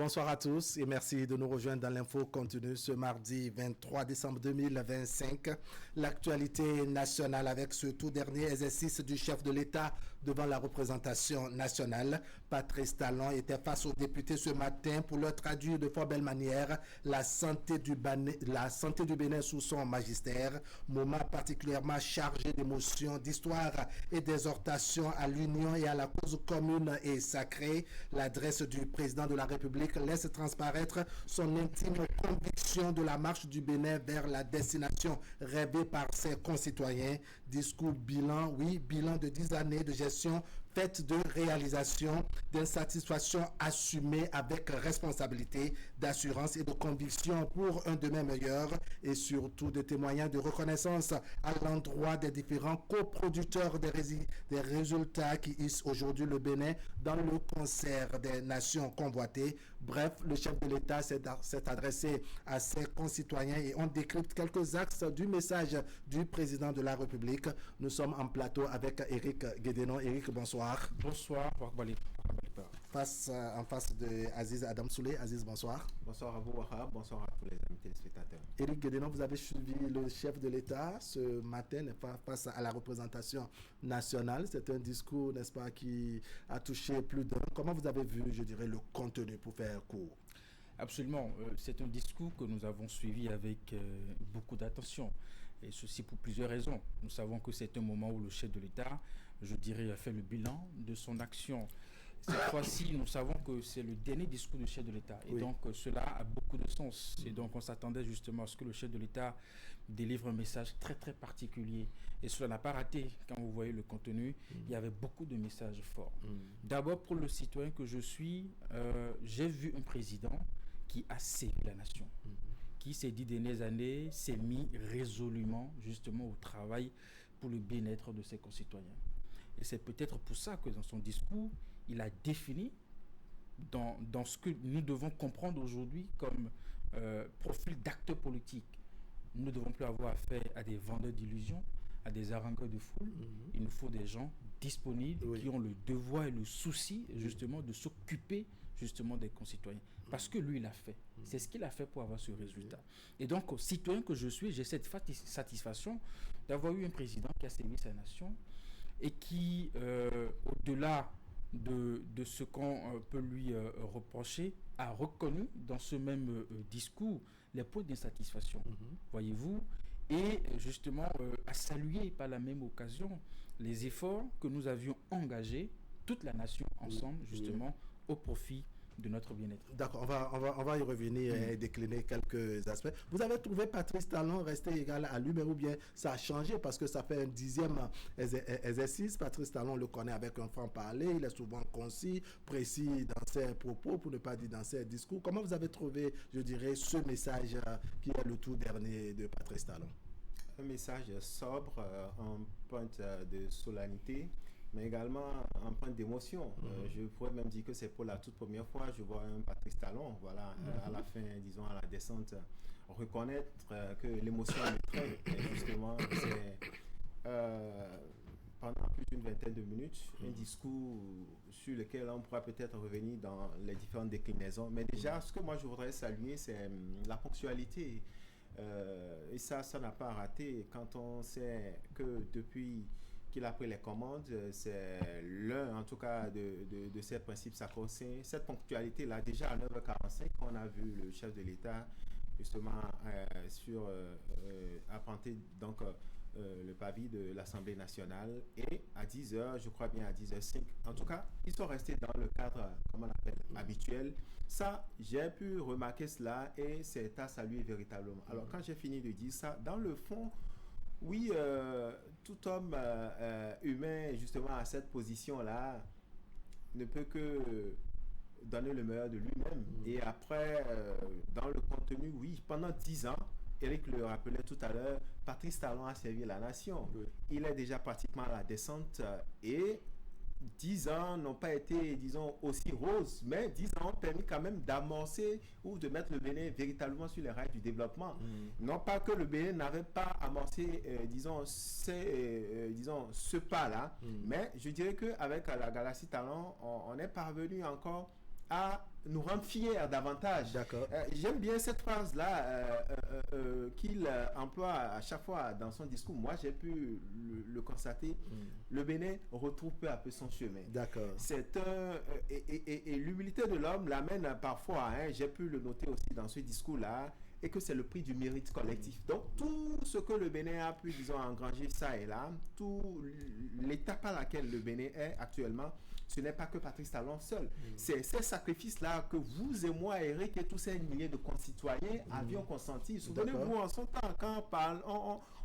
Bonsoir à tous et merci de nous rejoindre dans l'info continue ce mardi 23 décembre 2025. L'actualité nationale avec ce tout dernier exercice du chef de l'État devant la représentation nationale. Patrice Talon était face aux députés ce matin pour leur traduire de fort belle manière la santé du Bénin sous son magistère. Moment particulièrement chargé d'émotions, d'histoire et d'exhortation à l'union et à la cause commune et sacrée. L'adresse du président de la République laisse transparaître son intime conviction de la marche du Bénin vers la destination rêvée par ses concitoyens. Discours bilan, oui, bilan de 10 années de gestion faite de réalisation, d'insatisfaction assumée avec responsabilité, d'assurance et de conviction pour un demain meilleur et surtout de témoignages de reconnaissance à l'endroit des différents coproducteurs des résultats qui hissent aujourd'hui le Bénin dans le concert des nations convoitées. Bref, le chef de l'État s'est adressé à ses concitoyens et on décrypte quelques axes du message du président de la République. Nous sommes en plateau avec Éric Guédénon. Éric, bonsoir. Bonsoir. En face de Aziz Adam Soulé. Aziz, bonsoir. Bonsoir à vous, Wahab. Bonsoir à tous les amis téléspectateurs. Éric Guédénon, vous avez suivi le chef de l'État ce matin face à la représentation nationale. C'est un discours, n'est-ce pas, qui a touché plus d'un. Comment vous avez vu, je dirais, le contenu pour faire court? Absolument. C'est un discours que nous avons suivi avec beaucoup d'attention. Et ceci pour plusieurs raisons. Nous savons que c'est un moment où le chef de l'État, je dirais, a fait le bilan de son action. Cette fois-ci, nous savons que c'est le dernier discours du chef de l'État. Et donc, cela a beaucoup de sens. Et donc, on s'attendait justement à ce que le chef de l'État délivre un message très, très particulier. Et cela n'a pas raté. Quand vous voyez le contenu, il y avait beaucoup de messages forts. D'abord, pour le citoyen que je suis, j'ai vu un président qui a servi la nation, qui ces 10 dernières années s'est mis résolument justement au travail pour le bien-être de ses concitoyens. Et c'est peut-être pour ça que dans son discours, il a défini dans ce que nous devons comprendre aujourd'hui comme profil d'acteur politique. Nous ne devons plus avoir affaire à des vendeurs d'illusions, à des harangueurs de foule. Il nous faut des gens disponibles qui ont le devoir et le souci justement de s'occuper justement des concitoyens. Parce que lui, il a fait. C'est ce qu'il a fait pour avoir ce résultat. Et donc, citoyen que je suis, j'ai cette satisfaction d'avoir eu un président qui a servi sa nation et qui, au-delà de ce qu'on peut lui reprocher, a reconnu dans ce même discours les points d'insatisfaction, voyez-vous, et justement a salué par la même occasion les efforts que nous avions engagés, toute la nation ensemble, justement, au profit de notre bien-être. D'accord, on va y revenir et décliner quelques aspects. Vous avez trouvé Patrice Talon resté égal à lui, mais ou bien ça a changé parce que ça fait un 10e exercice. Patrice Talon le connaît avec un franc-parler, il est souvent concis, précis dans ses propos, pour ne pas dire dans ses discours. Comment vous avez trouvé, je dirais, ce message qui est le tout dernier de Patrice Talon? Un message sobre, un point de solennité, mais également un point d'émotion. Je pourrais même dire que c'est pour la toute première fois je vois un Patrice Talon, voilà, à la fin, disons à la descente, reconnaître que l'émotion est très, justement, c'est pendant plus d'une vingtaine de minutes, un discours sur lequel on pourra peut-être revenir dans les différentes déclinaisons. Mais déjà, ce que moi je voudrais saluer, c'est la ponctualité. Et ça n'a pas raté quand on sait que depuis qu'il a pris les commandes, c'est l'un en tout cas de ces principes sacro-saints. Cette ponctualité-là, déjà à 9h45, on a vu le chef de l'État justement apprenti donc le pavis de l'Assemblée nationale, et à 10h, je crois bien à 10h05, en tout cas, ils sont restés dans le cadre, comment on appelle, habituel. Ça, j'ai pu remarquer cela et c'est à saluer véritablement. Alors, quand j'ai fini de dire ça, dans le fond, oui, tout homme humain, justement, à cette position-là, ne peut que donner le meilleur de lui-même. Et après, dans le contenu, oui, pendant 10 ans, Éric le rappelait tout à l'heure, Patrice Talon a servi la nation. Il est déjà pratiquement à la descente et 10 ans n'ont pas été, disons, aussi roses, mais 10 ans ont permis quand même d'amorcer ou de mettre le Bénin véritablement sur les rails du développement. Non pas que le Bénin n'avait pas amorcé, disons, ce pas-là, mais je dirais qu'avec la Galaxie Talon, on est parvenu encore à nous rendre fiers davantage. D'accord. J'aime bien cette phrase-là qu'il emploie à chaque fois dans son discours. Moi, j'ai pu le constater. Le Bénin retrouve peu à peu son chemin. D'accord. C'est et l'humilité de l'homme l'amène parfois, j'ai pu le noter aussi dans ce discours-là, et que c'est le prix du mérite collectif. Donc, tout ce que le Bénin a pu, disons, engranger ça et là, tout l'étape à laquelle le Bénin est actuellement, ce n'est pas que Patrice Talon seul. C'est ces sacrifices-là que vous et moi, Eric, et tous ces milliers de concitoyens avions consenti. Souvenez-vous, en son temps, quand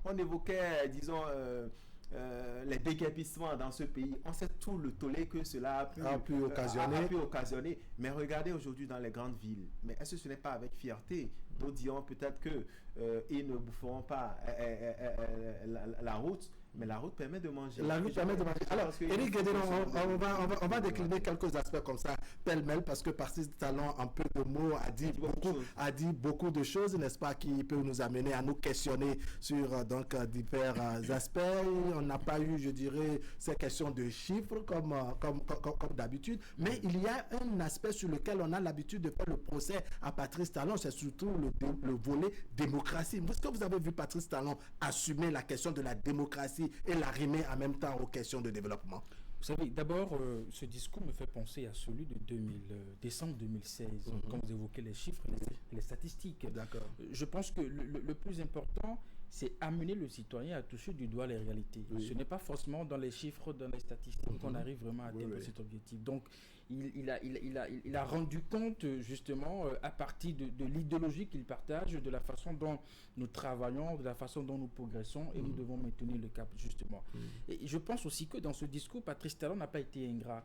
on évoquait, disons, les déguerpissements dans ce pays, on sait tout le tollé que cela a pu occasionner. Mais regardez aujourd'hui dans les grandes villes. Mais est-ce que ce n'est pas avec fierté? Nous dirons peut-être que ils ne boufferont pas la route, mais la route permet de manger. La route permet de manger. Alors, Éric Guédénon, on va décliner quelques aspects comme ça, pêle-mêle, parce que Patrice Talon, en peu de mots, a dit beaucoup de choses, n'est-ce pas, qui peut nous amener à nous questionner sur donc divers aspects. On n'a pas eu, je dirais, ces questions de chiffres comme d'habitude, mais il y a un aspect sur lequel on a l'habitude de faire le procès à Patrice Talon, c'est surtout le volet démocratie. Est-ce que vous avez vu Patrice Talon assumer la question de la démocratie et l'arrimer en même temps aux questions de développement? Vous savez, d'abord, ce discours me fait penser à celui de décembre 2016, quand vous évoquez les chiffres et les statistiques. D'accord. Je pense que le plus important, c'est amener le citoyen à toucher du doigt les réalités. Ce n'est pas forcément dans les chiffres, dans les statistiques qu'on arrive vraiment à atteindre cet objectif. Donc, il a rendu compte, justement, à partir de l'idéologie qu'il partage, de la façon dont nous travaillons, de la façon dont nous progressons, et nous devons maintenir le cap, justement. Et je pense aussi que dans ce discours, Patrice Talon n'a pas été ingrat.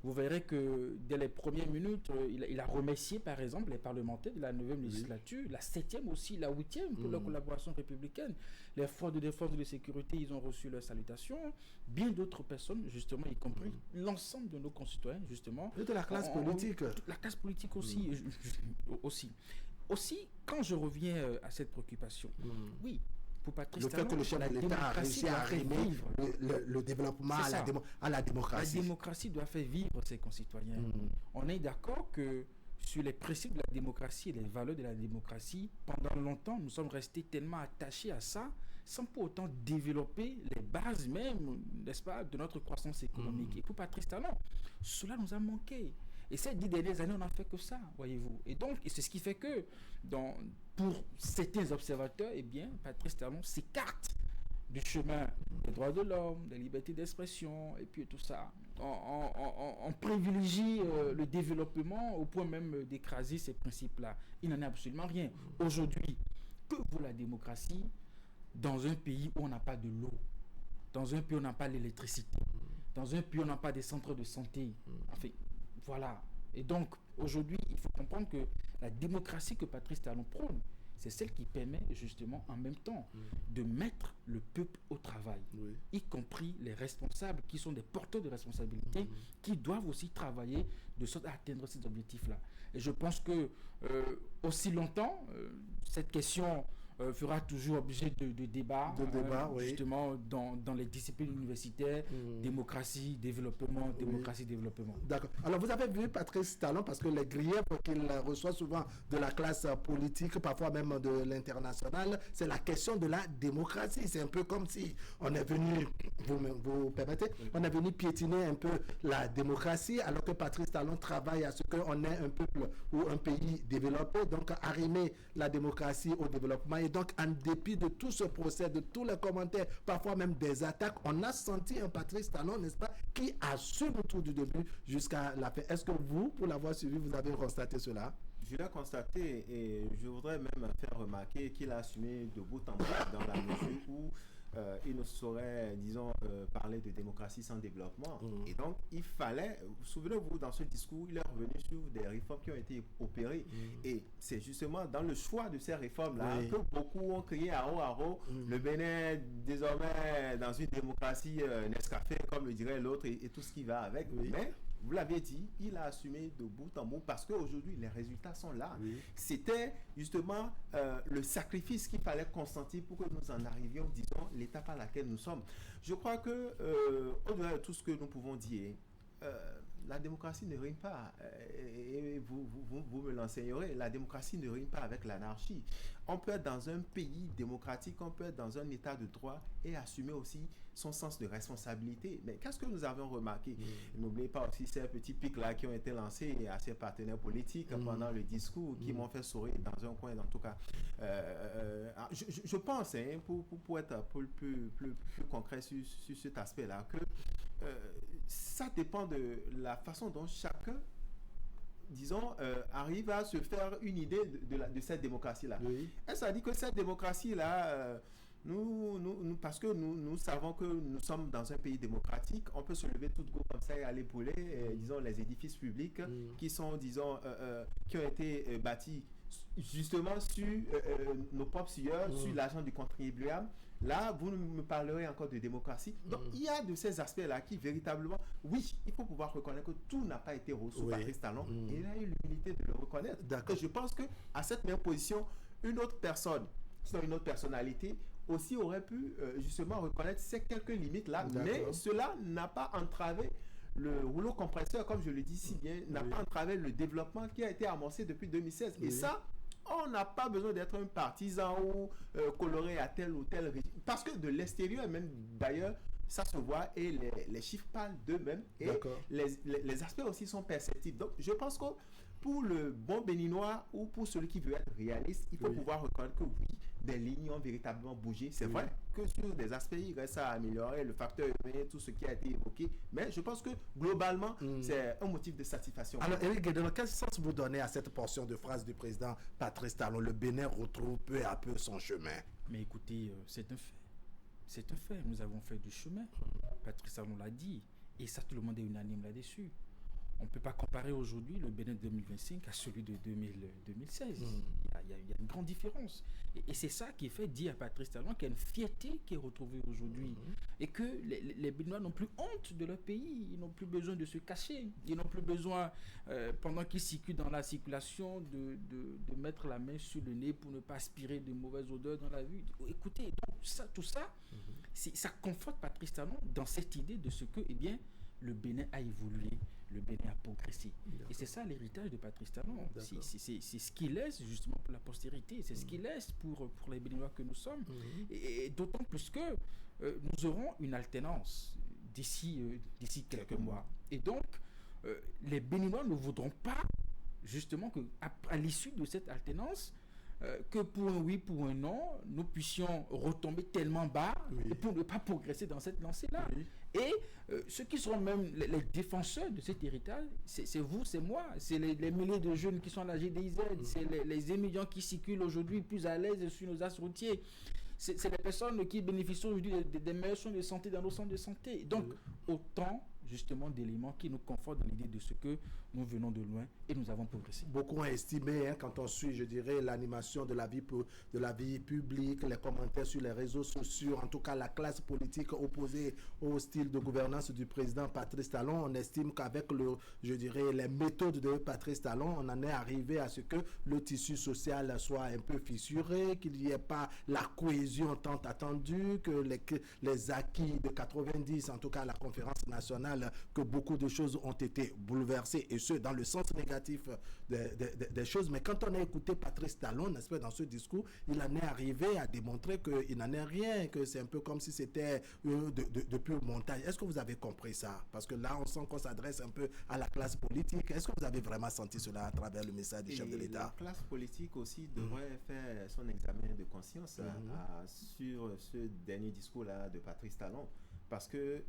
Vous verrez que dès les premières minutes, il a remercié, par exemple, les parlementaires de la 9e législature, la 7e aussi, la 8e, pour leur collaboration républicaine. Les forces de défense et de sécurité, ils ont reçu leurs salutations. Bien d'autres personnes, justement, y compris l'ensemble de nos concitoyens, justement. Et de la classe politique. La classe politique aussi. Aussi, quand je reviens à cette préoccupation, oui, pour Patrice Talon, le fait que le chef de l'État a réussi à arrimer le développement à la démocratie. La démocratie doit faire vivre ses concitoyens. On est d'accord que sur les principes de la démocratie et les valeurs de la démocratie, pendant longtemps, nous sommes restés tellement attachés à ça, sans pour autant développer les bases même, n'est-ce pas, de notre croissance économique. Et pour Patrice Talon, cela nous a manqué. Et ces 10 dernières années, on n'a fait que ça, voyez-vous. Et donc, c'est ce qui fait que, pour certains observateurs, eh bien, Patrice Talon s'écarte du chemin des droits de l'homme, des libertés d'expression, et puis tout ça. On privilégie le développement au point même d'écraser ces principes-là. Il n'en est absolument rien. Aujourd'hui, que vaut la démocratie dans un pays où on n'a pas de l'eau, dans un pays où on n'a pas l'électricité, dans un pays où on n'a pas des centres de santé? Enfin, voilà. Et donc, aujourd'hui, il faut comprendre que la démocratie que Patrice Talon prône, c'est celle qui permet justement en même temps de mettre le peuple au travail, y compris les responsables qui sont des porteurs de responsabilités, qui doivent aussi travailler de sorte à atteindre ces objectifs-là. Et je pense que aussi longtemps, cette question fera toujours objet de débat, justement dans les disciplines universitaires, démocratie, développement, développement. D'accord. Alors vous avez vu Patrice Talon, parce que les griefs qu'il reçoit souvent de la classe politique, parfois même de l'international, c'est la question de la démocratie. C'est un peu comme si on est venu, vous permettez, on est venu piétiner un peu la démocratie, alors que Patrice Talon travaille à ce qu'on ait un peuple ou un pays développé, donc arrimer la démocratie au développement. Et donc, en dépit de tout ce procès, de tous les commentaires, parfois même des attaques, on a senti un Patrice Talon, n'est-ce pas, qui assume tout du début jusqu'à la fin. Est-ce que vous, pour l'avoir suivi, vous avez constaté cela? Je l'ai constaté et je voudrais même faire remarquer qu'il a assumé de bout en bout dans la mesure où il ne saurait, disons, parler de démocratie sans développement. Et donc, il fallait, souvenez-vous, dans ce discours, il est revenu sur des réformes qui ont été opérées. Et c'est justement dans le choix de ces réformes-là que beaucoup ont crié à haut, le Bénin, désormais, dans une démocratie Nescafé, comme le dirait l'autre, et tout ce qui va avec. Mais, vous l'avez dit, il a assumé de bout en bout parce qu'aujourd'hui, les résultats sont là. C'était justement le sacrifice qu'il fallait consentir pour que nous en arrivions, disons, l'étape à laquelle nous sommes. Je crois que, au-delà de tout ce que nous pouvons dire, la démocratie ne rime pas. Et vous me l'enseignerez, la démocratie ne rime pas avec l'anarchie. On peut être dans un pays démocratique, on peut être dans un état de droit et assumer aussi son sens de responsabilité. Mais qu'est-ce que nous avons remarqué? N'oubliez pas aussi ces petits pics-là qui ont été lancés à ses partenaires politiques pendant le discours, qui m'ont fait sourire dans un coin, en tout cas. Je pense, pour être plus concret sur cet aspect-là, que ça dépend de la façon dont chacun, disons, arrive à se faire une idée de cette démocratie-là. Oui. Et ça dit que cette démocratie-là, parce que nous savons que nous sommes dans un pays démocratique, on peut se lever tout go comme ça et aller brûler, disons, les édifices publics qui sont, disons, qui ont été bâtis justement sur nos propres sueurs, sur l'argent du contribuable. Là, vous me parlerez encore de démocratie. Donc, il y a de ces aspects-là qui, véritablement, oui, il faut pouvoir reconnaître que tout n'a pas été reçu par Patrice Talon. Et il a eu l'humilité de le reconnaître. Et je pense qu'à cette même position, une autre personne, sinon une autre personnalité, aussi aurait pu justement reconnaître ces quelques limites-là. Mais cela n'a pas entravé le rouleau compresseur, comme je le dis si bien, n'a pas entravé le développement qui a été amorcé depuis 2016. Et ça, on n'a pas besoin d'être un partisan ou coloré à tel ou tel régime. Parce que de l'extérieur, même d'ailleurs, ça se voit et les chiffres parlent d'eux-mêmes. Et les aspects aussi sont perceptibles. Donc, je pense que pour le bon béninois ou pour celui qui veut être réaliste, il faut pouvoir reconnaître que oui, des lignes ont véritablement bougé. C'est vrai que sur des aspects, il reste à améliorer, le facteur humain, tout ce qui a été évoqué. Mais je pense que globalement, c'est un motif de satisfaction. Alors, Éric Guédon, quel sens vous donnez à cette portion de phrase du président Patrice Talon? Le Bénin retrouve peu à peu son chemin. Mais écoutez, c'est un fait. C'est un fait. Nous avons fait du chemin. Patrice Talon l'a dit. Et ça, tout le monde est unanime là-dessus. On ne peut pas comparer aujourd'hui le Bénin de 2025 à celui de 2016. Il y a une grande différence. Et c'est ça qui fait dire à Patrice Talon qu'il y a une fierté qui est retrouvée aujourd'hui. Et que les Béninois n'ont plus honte de leur pays. Ils n'ont plus besoin de se cacher. Ils n'ont plus besoin, pendant qu'ils circulent dans la circulation, de mettre la main sur le nez pour ne pas aspirer de mauvaises odeurs dans la vue. Écoutez, donc, tout ça, ça conforte Patrice Talon dans cette idée de ce que, eh bien, le Bénin a évolué, le Bénin a progressé. Et c'est ça l'héritage de Patrice Talon. C'est ce qu'il laisse justement pour la postérité, c'est ce qu'il laisse pour les Béninois que nous sommes. Et d'autant plus que nous aurons une alternance d'ici quelques mois. Et donc, les Béninois ne voudront pas justement qu'à l'issue de cette alternance, que pour un oui, pour un non, nous puissions retomber tellement bas pour ne pas progresser dans cette lancée-là. Et ceux qui seront même les défenseurs de cet héritage, c'est vous, c'est moi, c'est les milliers de jeunes qui sont à la GDIZ, c'est les émigrants qui circulent aujourd'hui plus à l'aise sur nos axes routiers. C'est les personnes qui bénéficient aujourd'hui des meilleurs soins de santé dans nos centres de santé. Donc, autant justement d'éléments qui nous confortent dans l'idée de ce que nous venons de loin et nous avons progressé. Beaucoup ont estimé, quand on suit, je dirais, l'animation de la vie publique, les commentaires sur les réseaux sociaux, en tout cas la classe politique opposée au style de gouvernance du président Patrice Talon, on estime qu'avec les méthodes de Patrice Talon, on en est arrivé à ce que le tissu social soit un peu fissuré, qu'il n'y ait pas la cohésion tant attendue, que les acquis de 90, en tout cas la conférence nationale, que beaucoup de choses ont été bouleversées, et ce, dans le sens négatif des choses. Mais quand on a écouté Patrice Talon, n'est-ce pas, dans ce discours, il en est arrivé à démontrer qu'il n'en est rien, que c'est un peu comme si c'était de pure montagne. Est-ce que vous avez compris ça? Parce que là, on sent qu'on s'adresse un peu à la classe politique. Est-ce que vous avez vraiment senti cela à travers le message du chef de l'État? La classe politique aussi devrait faire son examen de conscience sur ce dernier discours-là de Patrice Talon. Parce que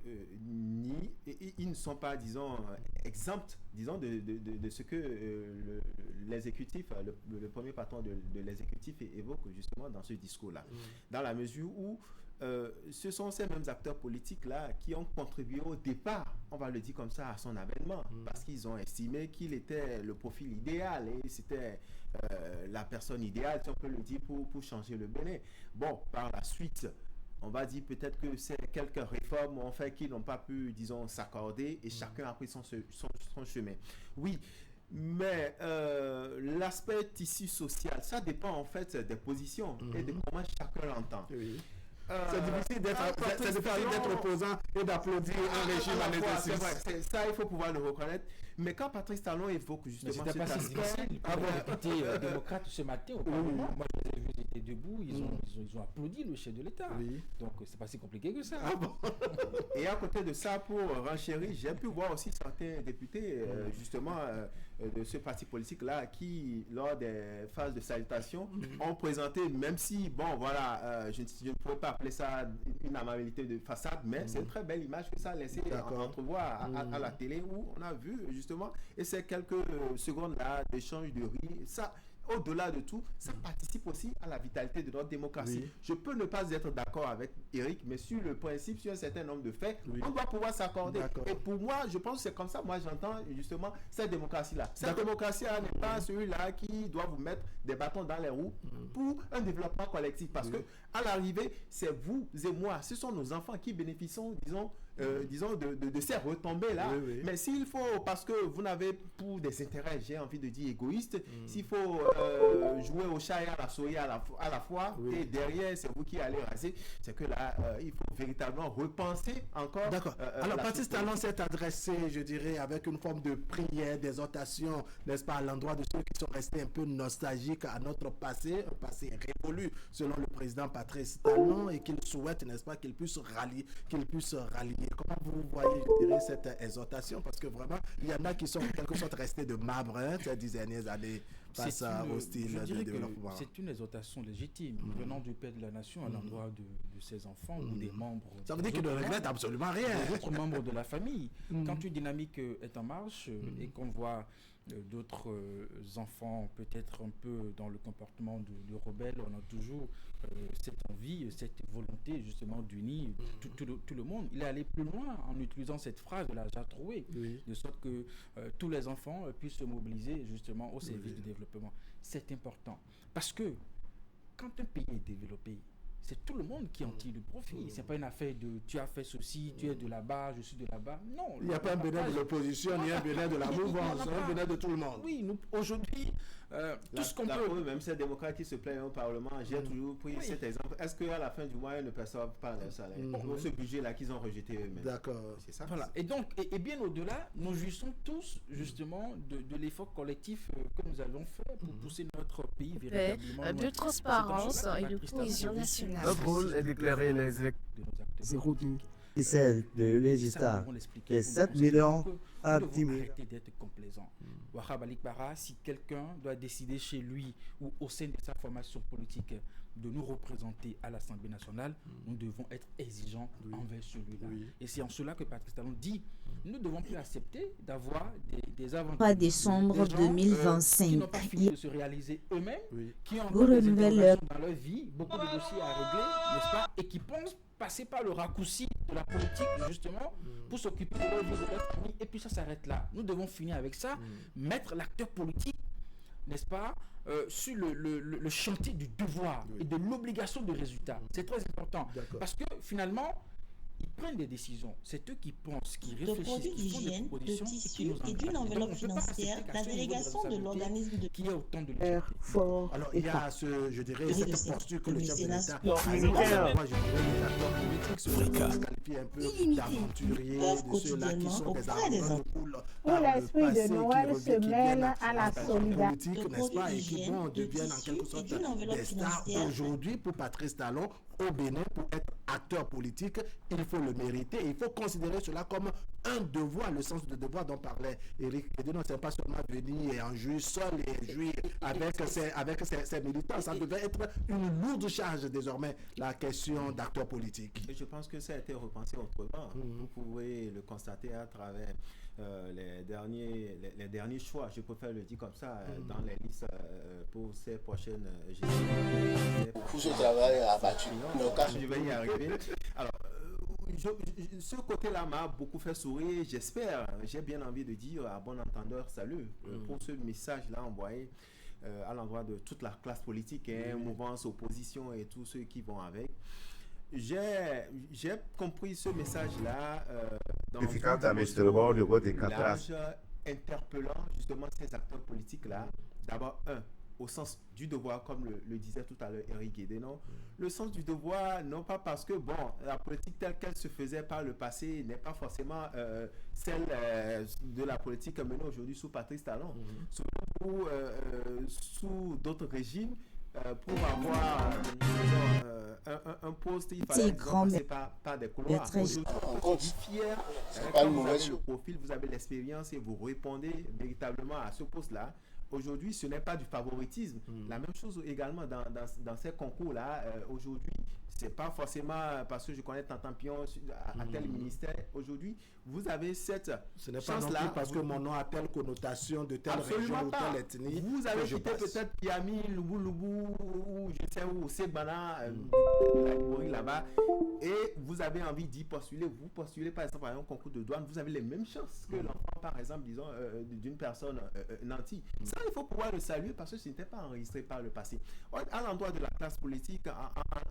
ils ne sont pas, disons, exempts, disons, de ce que l'exécutif, le premier patron de l'exécutif évoque justement dans ce discours-là. Dans la mesure où ce sont ces mêmes acteurs politiques-là qui ont contribué au départ, on va le dire comme ça, à son avènement, parce qu'ils ont estimé qu'il était le profil idéal et c'était la personne idéale, si on peut le dire, pour changer le Bénin. Bon, par la suite, on va dire peut-être que ces quelques réformes ont fait qu'ils n'ont pas pu, disons, s'accorder et chacun a pris son chemin. Oui, mais l'aspect tissu social, ça dépend en fait des positions et de comment chacun l'entend. C'est difficile d'être opposant et d'applaudir un régime en exercice. C'est vrai, ça, il faut pouvoir le reconnaître. Mais quand Patrice Talon évoque justement c'était pas si difficile pour les députés démocrates ce matin au Parlement. Moi, je les ai vus, ils étaient debout, ils ont applaudi le chef de l'État. Oui. Donc, c'est pas si compliqué que ça. Et à côté de ça, pour renchérir, j'ai pu voir aussi certains députés, justement, de ce parti politique-là, qui, lors des phases de salutation, ont présenté, même si, bon, voilà, je ne pourrais pas appeler ça une amabilité de façade, mais c'est une très belle image que ça a laissé entrevoir à la télé, où on a vu, justement, et ces quelques secondes-là d'échange de rire, ça... Au-delà de tout, ça participe aussi à la vitalité de notre démocratie. Oui. Je peux ne pas être d'accord avec Eric, mais sur le principe, sur un certain nombre de faits, on doit pouvoir s'accorder. Et pour moi, je pense que c'est comme ça, moi j'entends justement cette démocratie-là. Cette démocratie-là n'est pas celui-là qui doit vous mettre des bâtons dans les roues pour un développement collectif. Parce que à l'arrivée, c'est vous et moi, ce sont nos enfants qui bénéficient, disons, de ces retombées-là. Mais s'il faut, parce que vous n'avez pour des intérêts, j'ai envie de dire égoïstes, s'il faut jouer au chat et à la souris à la fois, et derrière c'est vous qui allez raser, c'est que là il faut véritablement repenser encore. D'accord. Alors Patrice Talon s'est adressé, je dirais, avec une forme de prière, d'exhortation, n'est-ce pas, à l'endroit de ceux qui sont restés un peu nostalgiques à notre passé, un passé révolu selon le président Patrice Talon, et qu'il souhaite, n'est-ce pas, qu'il puisse rallier. Comment vous voyez, je dirais, cette exhortation? Parce que vraiment, il y en a qui sont en quelque sorte restés de marbre ces 10 dernières années face au style de développement. C'est une exhortation légitime venant du père de la nation à l'endroit de ses enfants ou des membres. Ça veut dire qu'il ne regrette absolument rien. Des autres membres de la famille. Quand une dynamique est en marche et qu'on voit d'autres enfants peut-être un peu dans le comportement de rebelles, on a toujours cette envie, cette volonté justement d'unir tout le monde. Il est allé plus loin en utilisant cette phrase de la Jatroué, de sorte que tous les enfants puissent se mobiliser justement au service du développement. C'est important parce que quand un pays est développé, c'est tout le monde qui en tire du profit. C'est pas une affaire de tu as fait ceci, tu es de là-bas, je suis de là-bas. Non. Il n'y a pas un bénéfice de l'opposition, ni un bénéfice de la mouvance, c'est un bénéfice de tout le monde. Oui, aujourd'hui, tout ce qu'on peut. Même ces démocrates qui se plaignent au Parlement, j'ai toujours pris cet exemple. Est-ce qu'à la fin du mois, ils ne perçoivent pas leur salaire pour ce budget-là qu'ils ont rejeté eux-mêmes? D'accord. C'est ça. Voilà. Et donc, et bien au-delà, nous jouissons tous justement de l'effort collectif que nous allons faire pour pousser notre pays véritablement. De transparence et de cohésion nationale. Notre rôle est d'éclairer les écoutes et celles de législateurs. Les 7 millions à 10 000. Arrêtez d'être complaisant. Wahab Ali Bara, si quelqu'un doit décider chez lui ou au sein de sa formation politique de nous représenter à l'Assemblée nationale, nous devons être exigeants envers celui-là. Et c'est en cela que Patrice Talon dit nous ne devons plus accepter d'avoir des avantages. 3 décembre 2025. Qui n'ont pas fini de se réaliser eux-mêmes, qui ont Vous des renouvelez interrogations dans leur vie, beaucoup de dossiers à régler, n'est-ce pas, et qui pensent passer par le raccourci de la politique, justement, pour s'occuper de leur vie, de leur famille, et puis ça s'arrête là. Nous devons finir avec ça, mettre l'acteur politique, n'est-ce pas, sur le chantier du devoir et de l'obligation de résultat. C'est très important. Parce que finalement, ils prennent des décisions. C'est eux qui pensent, qui de réfléchissent, produits qui font des d'hygiène, de propositions tissus et d'une enveloppe financière, la délégation de l'organisme de qui a autant de légèreté. Alors il y a je dirais, cette posture que le chef de l'État a. Moi, je dirais les acteurs politiques se qualifient un peu d'aventuriers, de ceux-là qui sont des aventuriers où l'esprit de Noël se mêle à la solidarité, n'est-ce pas, et qui deviennent en quelque sorte des stars aujourd'hui pour Patrice Talon au Bénin. Pour être acteur politique, il faut le mériter et il faut considérer cela comme un devoir, le sens de devoir dont parlait Eric. Et non, c'est pas seulement venir et en jouir seul et jouir avec ses militants. Ça devait être une lourde charge désormais, la question d'acteur politique. Et je pense que ça a été repensé autrement. Vous pouvez le constater à travers les derniers choix, je préfère le dire comme ça, dans les listes pour ces prochaines Pour ce travail abattu. Je vais y arriver. Alors, ce côté-là m'a beaucoup fait sourire. J'espère, j'ai bien envie de dire à bon entendeur salut pour ce message-là envoyé à l'endroit de toute la classe politique, mouvance, opposition et tous ceux qui vont avec. J'ai compris ce message-là dans un village interpellant justement ces acteurs politiques-là. D'abord, au sens du devoir, comme le disait tout à l'heure Eric Guédénon. Le sens du devoir, non pas parce que, bon, la politique telle qu'elle se faisait par le passé n'est pas forcément celle de la politique menée aujourd'hui sous Patrice Talon. Ou sous d'autres régimes, pour avoir un poste, il fallait passer par des couloirs. Aujourd'hui, fier, vous avez le profil, vous avez l'expérience et vous répondez véritablement à ce poste-là. Aujourd'hui, ce n'est pas du favoritisme. La même chose également dans ces concours-là. Aujourd'hui, c'est pas forcément parce que je connais Tantampion à tel ministère. Aujourd'hui, vous avez cette chance-là. Ce n'est pas non plus parce que mon nom a telle connotation de telle région ou telle ethnie. Vous avez quitté peut-être Piami, Loubou, ou je sais où, Segbana, là-bas, et vous avez envie d'y postuler. Vous postulez par exemple à un concours de douane, vous avez les mêmes chances que l'enfant, par exemple, disons, d'une personne nantie. Ça, il faut pouvoir le saluer parce que ce n'était pas enregistré par le passé. À l'endroit de la classe politique,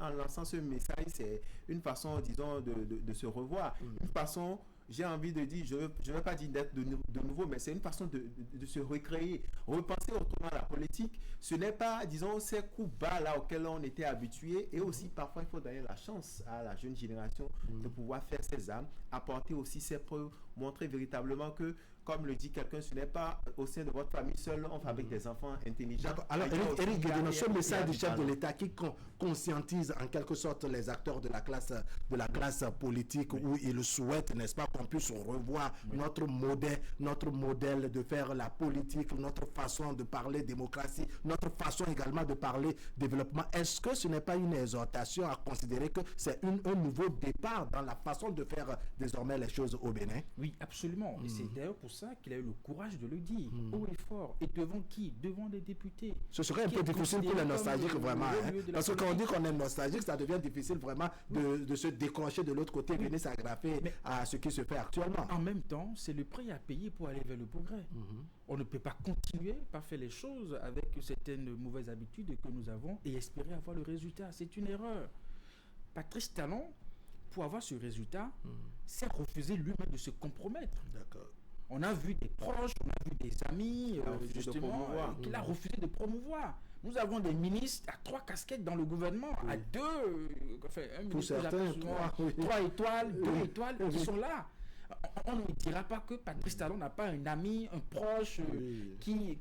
en lançant ce message, c'est une façon, disons, de se revoir. Une façon, j'ai envie de dire, je ne vais pas dire d'être de nouveau, mais c'est une façon de se recréer, repenser autrement la politique. Ce n'est pas, disons, ces coups bas là auxquels on était habitué, et aussi parfois il faut donner la chance à la jeune génération de pouvoir faire ses armes, apporter aussi ses preuves, montrer véritablement que, comme le dit quelqu'un, ce n'est pas au sein de votre famille seule, on fabrique des enfants intelligents. Alors, Eric Guédénon, ce message du chef de l'État qui conscientise en quelque sorte les acteurs de la classe politique, où il souhaite, n'est-ce pas, qu'on puisse revoir notre modèle de faire la politique, notre façon de parler démocratie, notre façon également de parler développement. Est-ce que ce n'est pas une exhortation à considérer que c'est un nouveau départ dans la façon de faire désormais les choses au Bénin? Oui, absolument. Et c'est d'ailleurs pour ça qu'il a eu le courage de le dire haut et fort. Et devant qui? Devant les députés. Ce serait un peu difficile pour les nostalgiques vraiment. Parce que quand on dit qu'on est nostalgique, ça devient difficile vraiment de se décrocher de l'autre côté, venir s'agrafer à ce qui se fait actuellement. En même temps, c'est le prix à payer pour aller vers le progrès. On ne peut pas continuer par faire les choses avec certaines mauvaises habitudes que nous avons et espérer avoir le résultat. C'est une erreur. Patrice Talon, pour avoir ce résultat, s'est refusé lui-même de se compromettre. D'accord. On a vu des proches, on a vu des amis, justement, qu'il a refusé de promouvoir. Nous avons des ministres à 3 casquettes dans le gouvernement, à 2, un pour certains, 3 étoiles, 2 étoiles qui sont là. On ne dira pas que Patrice Talon n'a pas un ami, un proche qui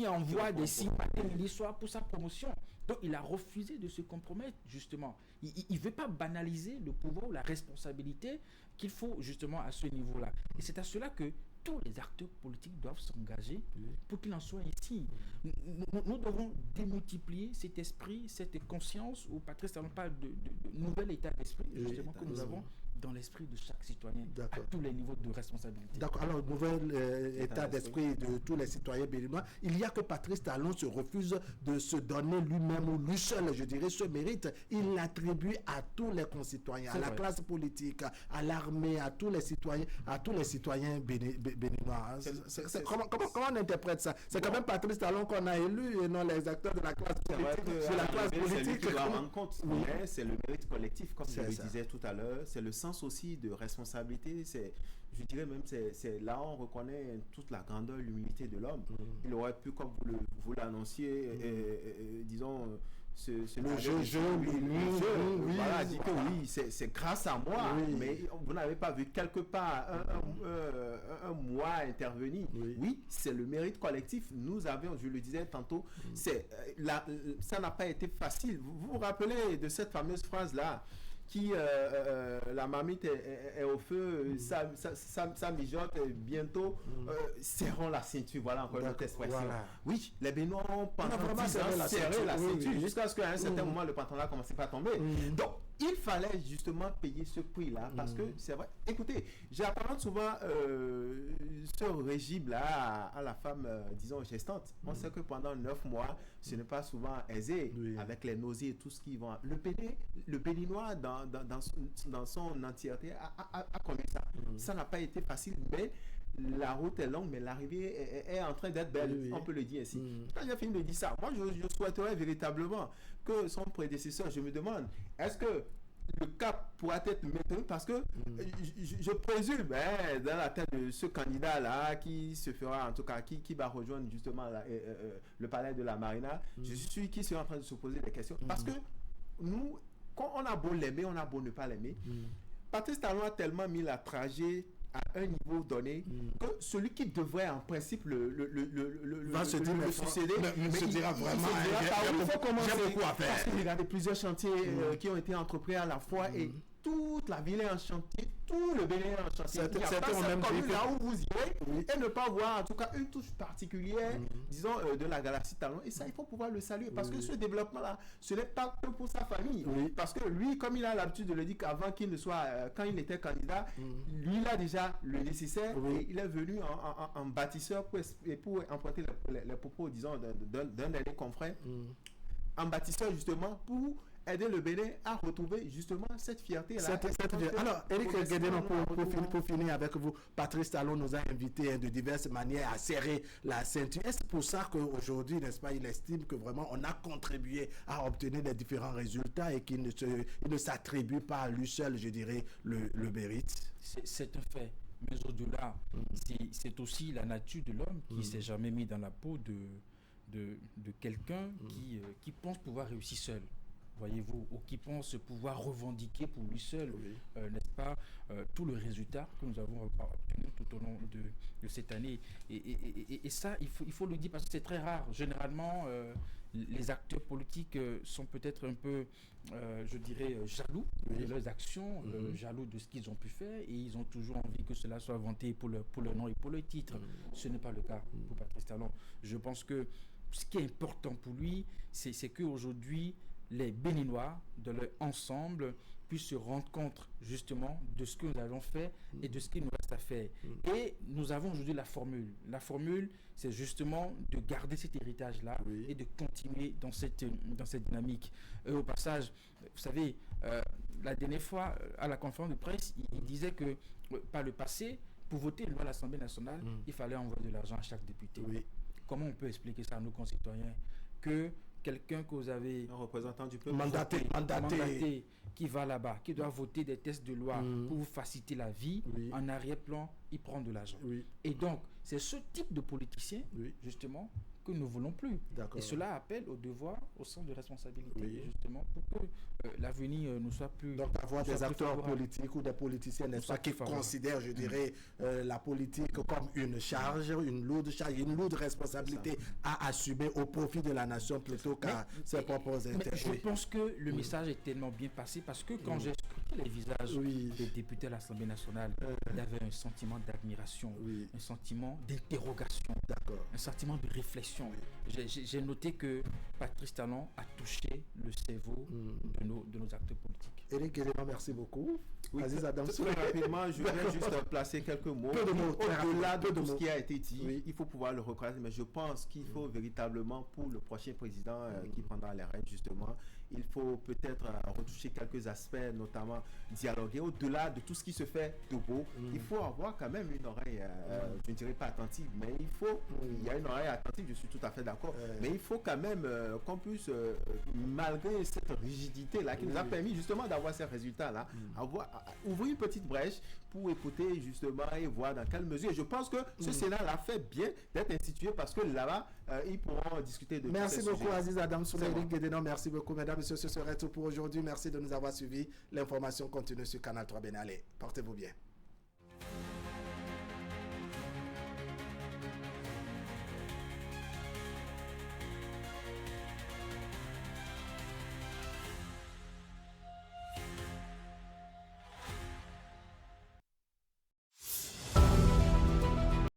envoie des signes matin, midi, soir pour sa promotion. Donc il a refusé de se compromettre, justement. Il ne veut pas banaliser le pouvoir ou la responsabilité qu'il faut justement à ce niveau-là. Et c'est à cela que tous les acteurs politiques doivent s'engager pour qu'il en soit ainsi. Nous devons démultiplier cet esprit, cette conscience où Patrice Talon parle de nouvel état d'esprit, justement, que nous avons dans l'esprit de chaque citoyen, à tous les niveaux de responsabilité. D'accord. Alors, nouvel état d'esprit de tous les citoyens béninois. Il n'y a que Patrice Talon se refuse de se donner lui-même ou lui seul, je dirais, ce mérite. Il l'attribue à tous les concitoyens, à la classe politique, à l'armée, à tous les citoyens béninois. Comment on interprète ça? C'est quand même Patrice Talon qu'on a élu et non les acteurs de la classe politique. C'est la classe politique qui doit rendre compte. Mais c'est le mérite collectif, comme je le disais tout à l'heure. C'est le sens aussi de responsabilité, je dirais même, c'est là on reconnaît toute la grandeur, l'humilité de l'homme. Il aurait pu, comme vous l'annonciez, disons, voilà, dit que oui, c'est grâce à moi, mais vous n'avez pas vu quelque part un moi intervenir. Oui, c'est le mérite collectif. Nous avions, je le disais tantôt, ça n'a pas été facile. Vous vous rappelez de cette fameuse phrase-là qui la marmite est au feu, ça mijote, bientôt serrons la ceinture. Voilà encore une autre expression. Oui, les Béninois ont pendant 10 ans serré la ceinture jusqu'à ce qu'à un certain moment le pantalon a commencé à tomber. Donc il fallait justement payer ce prix-là parce que c'est vrai. Écoutez, j'apparente souvent ce régime-là à la femme, disons, gestante. On sait que pendant 9 mois, ce n'est pas souvent aisé avec les nausées et tout ce qui va. Le Béninois, dans son entièreté, a connu ça. Ça n'a pas été facile, mais la route est longue, mais l'arrivée est en train d'être belle, on peut le dire ainsi. Quand j'ai fini de dire ça, moi je souhaiterais véritablement que son prédécesseur, je me demande, est-ce que le cap pourra être maintenu parce que je présume dans la tête de ce candidat-là qui se fera, en tout cas, qui va rejoindre justement le palais de la Marina, je suis sûr qu'il sera en train de se poser des questions. Parce que nous, quand on a beau l'aimer, on a beau ne pas l'aimer, Patrice Talon a tellement mis la trajet à un niveau donné que celui qui devrait en principe va se dire le succéder, mais se dira vraiment il faut commencer beaucoup à faire. Parce qu'il y a plusieurs chantiers qui ont été entrepris à la fois et toute la ville est en chantier, tout le Bénin est en chantier. Il n'y a pas cette commune là où vous irez et ne pas voir en tout cas une touche particulière, disons, de la galaxie Talon. Et ça, il faut pouvoir le saluer parce que ce développement-là, ce n'est pas que pour sa famille. Parce que lui, comme il a l'habitude de le dire qu'avant qu'il ne soit, quand il était candidat, lui, il a déjà le nécessaire et il est venu en bâtisseur pour emprunter les propos, disons, d'un dernier confrère, en bâtisseur justement pour aider le Bénin à retrouver justement cette fierté-là. Alors, Éric Guédénon, pour finir avec vous, Patrice Talon nous a invités de diverses manières à serrer la ceinture. Est-ce pour ça qu'aujourd'hui, n'est-ce pas, il estime que vraiment on a contribué à obtenir des différents résultats et qu'il ne s'attribue pas à lui seul, je dirais, le mérite? C'est un fait. Mais au-delà, c'est aussi la nature de l'homme qui ne s'est jamais mis dans la peau de quelqu'un qui pense pouvoir réussir seul. Voyez-vous, ou qui pense pouvoir revendiquer pour lui seul, n'est-ce pas, tout le résultat que nous avons obtenu tout au long de cette année. Et ça, il faut le dire parce que c'est très rare. Généralement, les acteurs politiques sont peut-être un peu, je dirais, jaloux de leurs actions, jaloux de ce qu'ils ont pu faire, et ils ont toujours envie que cela soit vanté pour leur nom et pour le titre. Ce n'est pas le cas pour Patrice Talon. Je pense que ce qui est important pour lui, c'est qu'aujourd'hui, les Béninois, de leur ensemble, puissent se rendre compte justement de ce que nous avons fait et de ce qu'il nous reste à faire. Et nous avons aujourd'hui la formule. La formule, c'est justement de garder cet héritage-là et de continuer dans cette dynamique. Au passage, vous savez, la dernière fois, à la conférence de presse, il disait que par le passé, pour voter une loi à l'Assemblée nationale, il fallait envoyer de l'argent à chaque député. Comment on peut expliquer ça à nos concitoyens que quelqu'un que vous avez un représentant du peuple mandaté qui va là-bas, qui doit voter des textes de loi pour vous faciliter la vie, en arrière-plan, il prend de l'argent. Et donc, c'est ce type de politicien, justement, que nous ne voulons plus. Et cela appelle au devoir, au sens de responsabilité, justement, pour que l'avenir nous soit plus... Donc, avoir des acteurs politiques ou des politiciens, n'est-ce pas, qui considèrent, je dirais, la politique comme une charge, une lourde responsabilité à assumer au profit de la nation plutôt qu'à ses propres intérêts. Je pense que le message est tellement bien passé parce que quand j'ai scruté les visages des députés à l'Assemblée nationale, il y avait un sentiment d'admiration, un sentiment d'interrogation, un sentiment de réflexion. J'ai noté que Patrice Talon a touché le cerveau de nos acteurs politiques. Éric Guédénon, merci beaucoup. Aziz Adam, très rapidement, je vais juste placer quelques mots. Au-delà de tout ce qui a été dit, il faut pouvoir le reconnaître, mais je pense qu'il faut véritablement, pour le prochain président qui prendra les rênes, justement, il faut peut-être retoucher quelques aspects, notamment dialoguer. Au-delà de tout ce qui se fait de beau, il faut avoir quand même une oreille, je ne dirais pas attentive, mais il y a une oreille attentive, je suis tout à fait d'accord, mais il faut quand même qu'on puisse, malgré cette rigidité-là qui nous a permis justement d'avoir ces résultats-là, ouvrir une petite brèche pour écouter justement et voir dans quelle mesure. Et je pense que ce Sénat l'a fait bien d'être institué parce que là-bas, ils pourront discuter de Merci beaucoup Aziz Adam, Éric Guédénon, merci beaucoup mesdames, messieurs, ce serait tout pour aujourd'hui. Merci de nous avoir suivis. L'information continue sur Canal 3 Bénin. Allez, portez-vous bien.